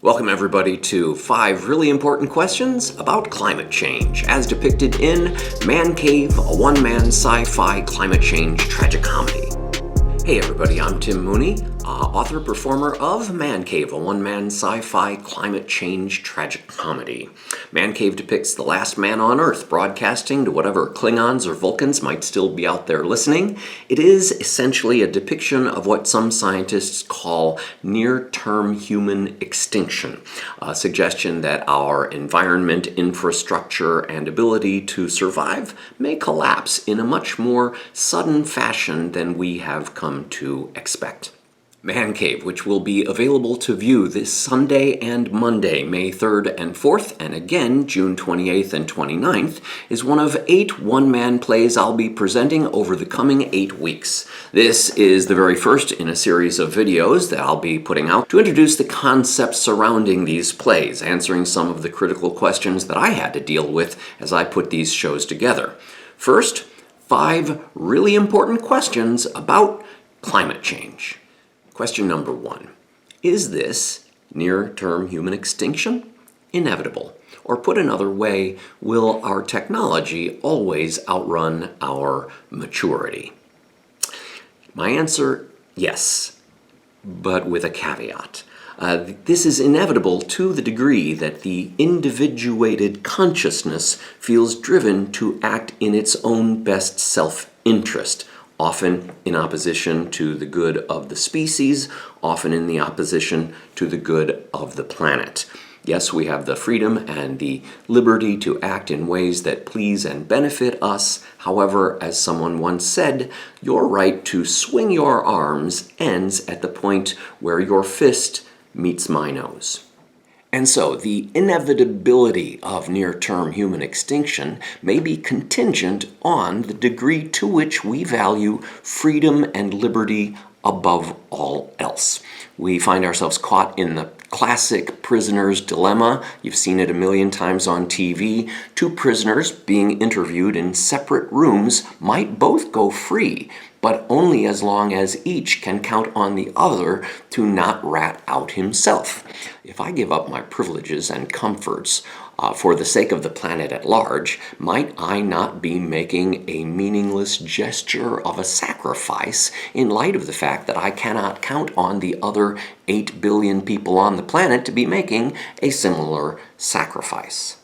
Welcome everybody to 5 really important questions about climate change, as depicted in Man Cave, a one-man sci-fi climate change tragicomedy. Hey everybody, I'm Tim Mooney, author-performer of Man Cave, a one-man sci-fi climate change tragicomedy. Man Cave depicts the last man on Earth broadcasting to whatever Klingons or Vulcans might still be out there listening. It is essentially a depiction of what some scientists call near-term human extinction, a suggestion that our environment, infrastructure, and ability to survive may collapse in a much more sudden fashion than we have come to expect. Man Cave, which will be available to view this Sunday and Monday, May 3rd and 4th, and again June 28th and 29th, is one of 8 one-man plays I'll be presenting over the coming 8 weeks. This is the very first in a series of videos that I'll be putting out to introduce the concepts surrounding these plays, answering some of the critical questions that I had to deal with as I put these shows together. First, 5 really important questions about climate change. Question number 1. Is this near-term human extinction inevitable? Or put another way, will our technology always outrun our maturity? My answer, yes, but with a caveat. This is inevitable to the degree that the individuated consciousness feels driven to act in its own best self-interest, often in opposition to the good of the species, often in the opposition to the good of the planet. Yes, we have the freedom and the liberty to act in ways that please and benefit us. However, as someone once said, your right to swing your arms ends at the point where your fist meets my nose. And so, the inevitability of near-term human extinction may be contingent on the degree to which we value freedom and liberty above all else. We find ourselves caught in the classic prisoner's dilemma. You've seen it a million times on TV. 2 prisoners being interviewed in separate rooms might both go free, but only as long as each can count on the other to not rat out himself. If I give up my privileges and comforts for the sake of the planet at large, might I not be making a meaningless gesture of a sacrifice in light of the fact that I cannot count on the other 8 billion people on the planet to be making a similar sacrifice?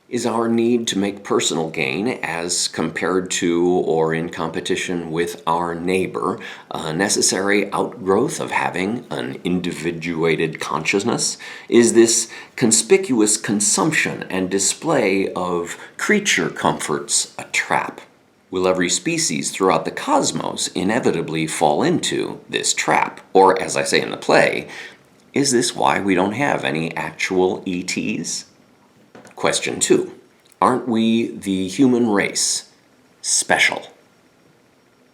Is our need to make personal gain as compared to or in competition with our neighbor a necessary outgrowth of having an individuated consciousness? Is this conspicuous consumption and display of creature comforts a trap? Will every species throughout the cosmos inevitably fall into this trap? Or, as I say in the play, is this why we don't have any actual E.T.s? Question 2. Aren't we, the human race, special?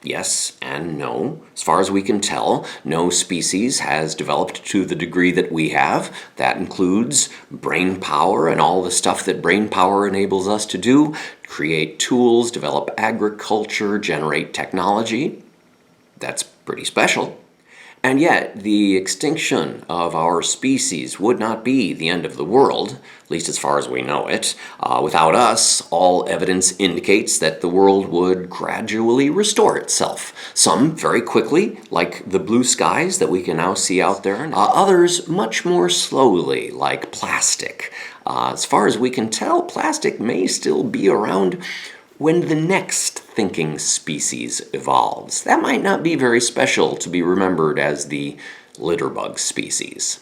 Yes and no. As far as we can tell, no species has developed to the degree that we have. That includes brain power and all the stuff that brain power enables us to do, create tools, develop agriculture, generate technology. That's pretty special. And yet, the extinction of our species would not be the end of the world, at least as far as we know it. Without us, all evidence indicates that the world would gradually restore itself. Some very quickly, like the blue skies that we can now see out there. Others much more slowly, like plastic. As far as we can tell, plastic may still be around when the next thinking species evolves. That might not be very special to be remembered as the litterbug species.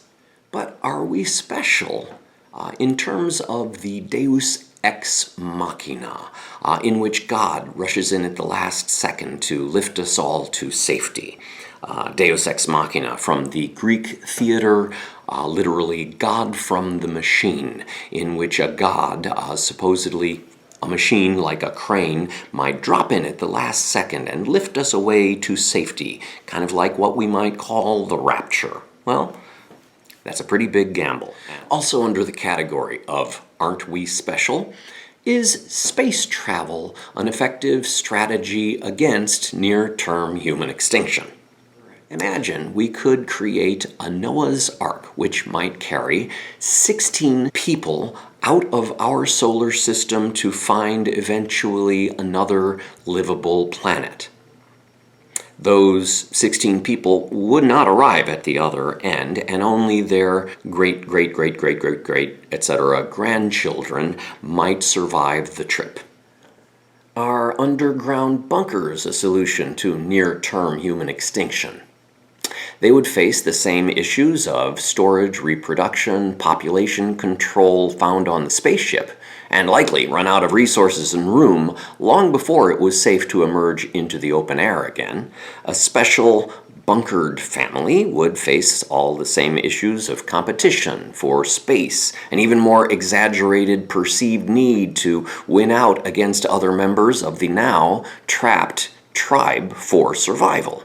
But are we special in terms of the Deus ex machina, in which God rushes in at the last second to lift us all to safety? Deus ex machina, from the Greek theater, literally God from the machine, in which a god, supposedly a machine like a crane, might drop in at the last second and lift us away to safety, kind of like what we might call the rapture. Well, that's a pretty big gamble. Also under the category of aren't we special is space travel an effective strategy against near-term human extinction? Imagine we could create a Noah's Ark, which might carry 16 people out of our solar system to find eventually another livable planet. Those 16 people would not arrive at the other end, and only their great, etc. grandchildren might survive the trip. Are underground bunkers a solution to near-term human extinction? They would face the same issues of storage, reproduction, population control found on the spaceship, and likely run out of resources and room long before it was safe to emerge into the open air again. A special bunkered family would face all the same issues of competition for space, and even more exaggerated perceived need to win out against other members of the now trapped tribe for survival.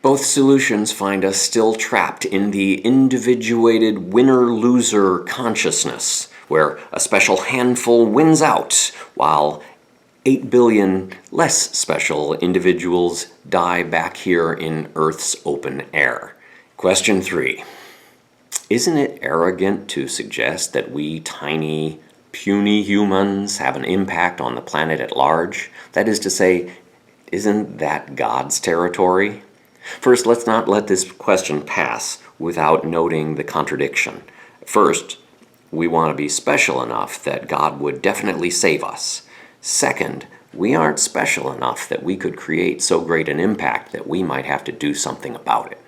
Both solutions find us still trapped in the individuated winner-loser consciousness, where a special handful wins out, while 8 billion less special individuals die back here in Earth's open air. Question 3. Isn't it arrogant to suggest that we tiny, puny humans have an impact on the planet at large? That is to say, isn't that God's territory? First, let's not let this question pass without noting the contradiction. First, we want to be special enough that God would definitely save us. Second, we aren't special enough that we could create so great an impact that we might have to do something about it.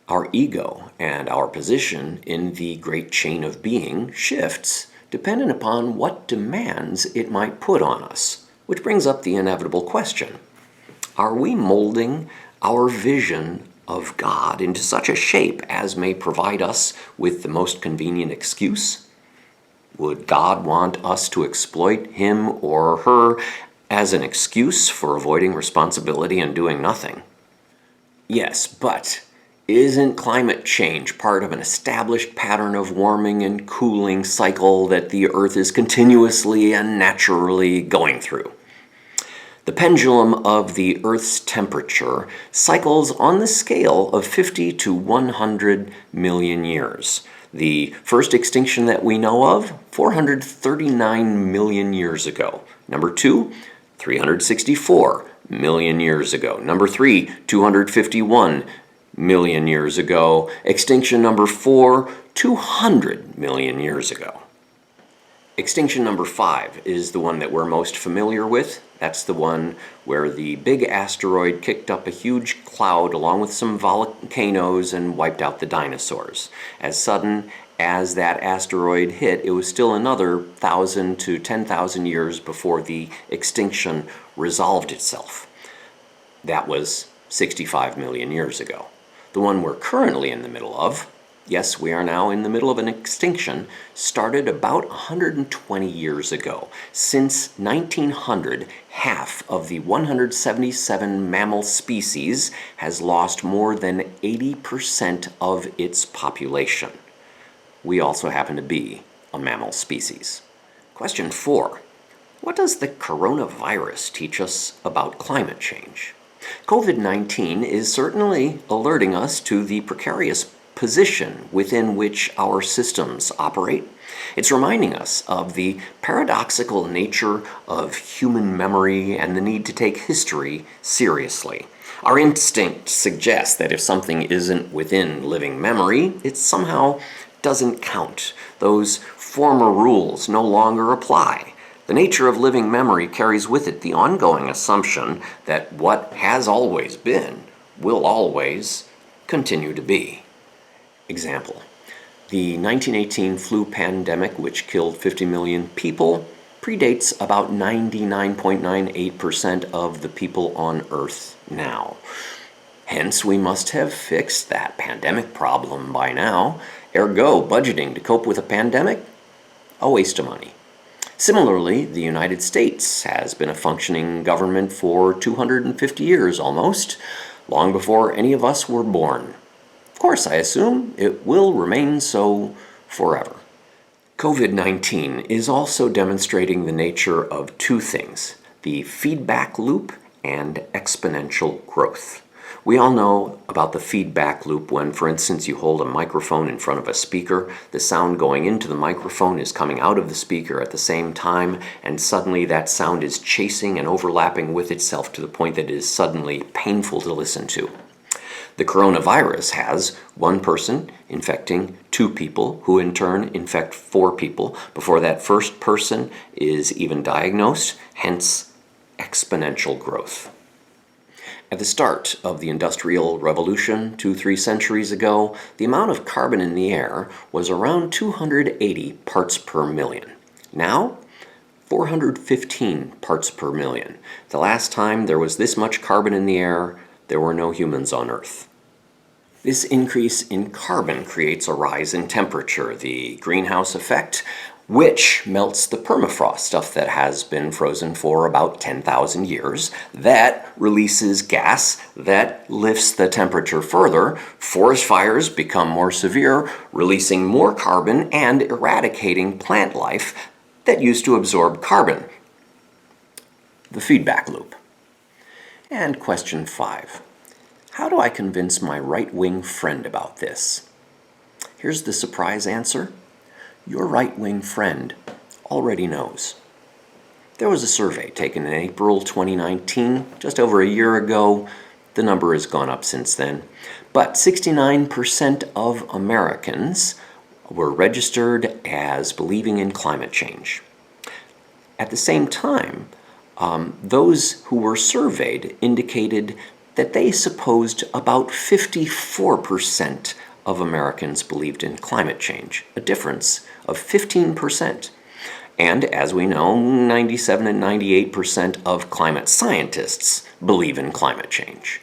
Our ego and our position in the great chain of being shifts dependent upon what demands it might put on us, which brings up the inevitable question. Are we molding our vision of God into such a shape as may provide us with the most convenient excuse? Would God want us to exploit him or her as an excuse for avoiding responsibility and doing nothing? Yes, but isn't climate change part of an established pattern of warming and cooling cycle that the Earth is continuously and naturally going through? The pendulum of the Earth's temperature cycles on the scale of 50 to 100 million years. The first extinction that we know of, 439 million years ago. Number 2, 364 million years ago. Number 3, 251 million years ago. Extinction number 4, 200 million years ago. Extinction number 5 is the one that we're most familiar with. That's the one where the big asteroid kicked up a huge cloud along with some volcanoes and wiped out the dinosaurs. As sudden as that asteroid hit, it was still another 1,000 to 10,000 years before the extinction resolved itself. That was 65 million years ago. The one we're currently in the middle of, yes, we are now in the middle of an extinction, started about 120 years ago. Since 1900, half of the 177 mammal species has lost more than 80% of its population. We also happen to be a mammal species. Question 4. What does the coronavirus teach us about climate change? COVID-19 is certainly alerting us to the precarious position within which our systems operate. It's reminding us of the paradoxical nature of human memory and the need to take history seriously. Our instinct suggests that if something isn't within living memory, it somehow doesn't count. Those former rules no longer apply. The nature of living memory carries with it the ongoing assumption that what has always been will always continue to be. Example, the 1918 flu pandemic, which killed 50 million people, predates about 99.98% of the people on Earth now. Hence, we must have fixed that pandemic problem by now. Ergo, budgeting to cope with a pandemic? A waste of money. Similarly, the United States has been a functioning government for 250 years almost, long before any of us were born. Of course, I assume it will remain so forever. COVID-19 is also demonstrating the nature of two things, the feedback loop and exponential growth. We all know about the feedback loop when, for instance, you hold a microphone in front of a speaker. The sound going into the microphone is coming out of the speaker at the same time, and suddenly that sound is chasing and overlapping with itself to the point that it is suddenly painful to listen to. The coronavirus has one person infecting 2 people, who in turn infect 4 people before that first person is even diagnosed, hence exponential growth. At the start of the Industrial Revolution 2-3 centuries ago, the amount of carbon in the air was around 280 parts per million. Now, 415 parts per million. The last time there was this much carbon in the air, there were no humans on Earth. This increase in carbon creates a rise in temperature, the greenhouse effect, which melts the permafrost, stuff that has been frozen for about 10,000 years. That releases gas that lifts the temperature further. Forest fires become more severe, releasing more carbon and eradicating plant life that used to absorb carbon. The feedback loop. And question 5. How do I convince my right-wing friend about this? Here's the surprise answer. Your right-wing friend already knows. There was a survey taken in April 2019, just over a year ago. The number has gone up since then. But 69% of Americans were registered as believing in climate change. At the same time, those who were surveyed indicated that they supposed about 54% of Americans believed in climate change, a difference of 15%. And as we know, 97 and 98% of climate scientists believe in climate change.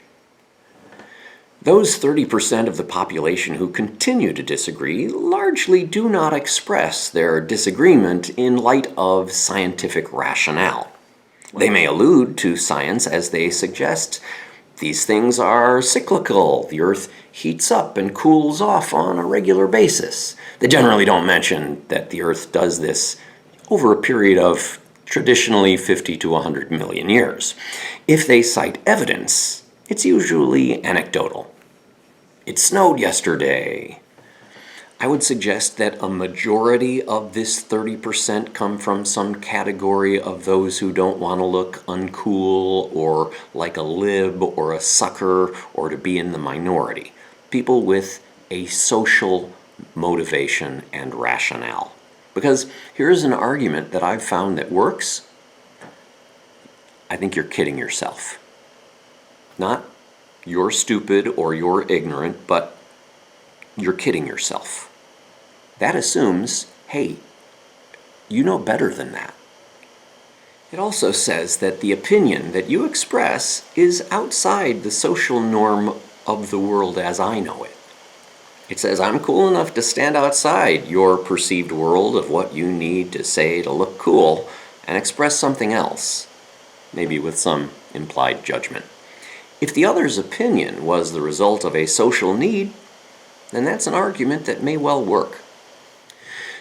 Those 30% of the population who continue to disagree largely do not express their disagreement in light of scientific rationale. They may allude to science as they suggest these things are cyclical. The Earth heats up and cools off on a regular basis. They generally don't mention that the Earth does this over a period of traditionally 50 to 100 million years. If they cite evidence, it's usually anecdotal. It snowed yesterday. I would suggest that a majority of this 30% come from some category of those who don't want to look uncool or like a lib or a sucker or to be in the minority. People with a social motivation and rationale. Because here's an argument that I've found that works. I think you're kidding yourself. Not you're stupid or you're ignorant, but you're kidding yourself. That assumes, hey, you know better than that. It also says that the opinion that you express is outside the social norm of the world as I know it. It says I'm cool enough to stand outside your perceived world of what you need to say to look cool and express something else, maybe with some implied judgment. If the other's opinion was the result of a social need, then that's an argument that may well work.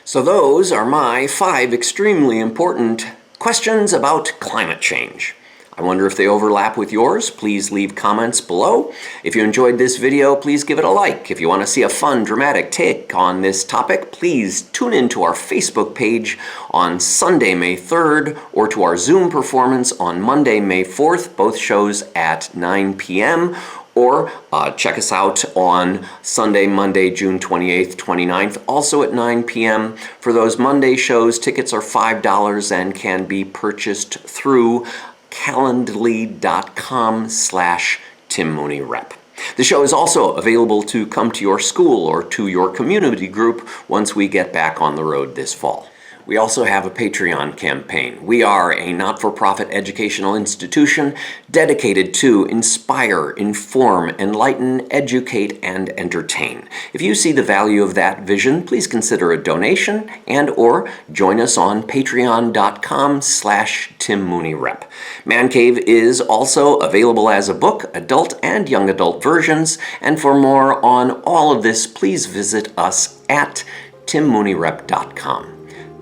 So those are my 5 extremely important questions about climate change. I wonder if they overlap with yours. Please leave comments below. If you enjoyed this video, please give it a like. If you want to see a fun, dramatic take on this topic, please tune in to our Facebook page on Sunday, May 3rd, or to our Zoom performance on Monday, May 4th, both shows at 9 p.m., or check us out on Sunday, Monday, June 28th, 29th, also at 9 p.m. For those Monday shows, tickets are $5 and can be purchased through calendly.com/Tim Mooney Rep. The show is also available to come to your school or to your community group once we get back on the road this fall. We also have a Patreon campaign. We are a not-for-profit educational institution dedicated to inspire, inform, enlighten, educate, and entertain. If you see the value of that vision, please consider a donation and/or join us on patreon.com/Tim Mooney Rep. Man Cave is also available as a book, adult and young adult versions, and for more on all of this, please visit us at timmooneyRep.com.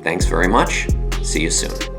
Thanks very much. See you soon.